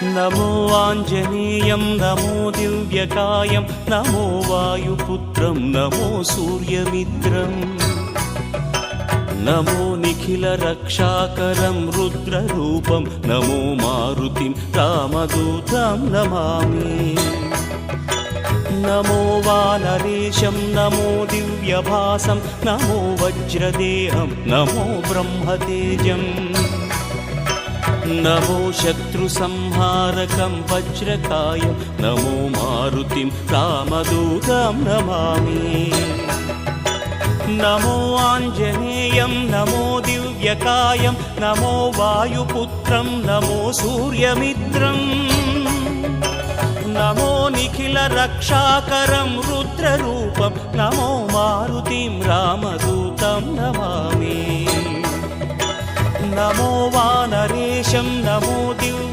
नमो आञ्जनेयं नमो दिव्यकायं नमो वायुपुत्रं नमो सूर्यमित्रम् नमो निखिलरक्षाकरं रुद्ररूपं नमो मारुतिं रामदूतं Namami नमो वानरेशं नमो दिव्यभासं नमो वज्रदेहं नमो ब्रह्मतेजम् नमो शत्रुसंहारकं वज्रकायं नमो मारुतिं रामदूतं Namami नमो आञ्जनेयं नमो दिव्यकायं नमो वायुपुत्रं नमो सूर्यमित्रम् नमो निखिलरक्षाकरं रुद्ररूपं नमो मारुतिं रामदूतं Namami नमो वानरेशं नमो Divya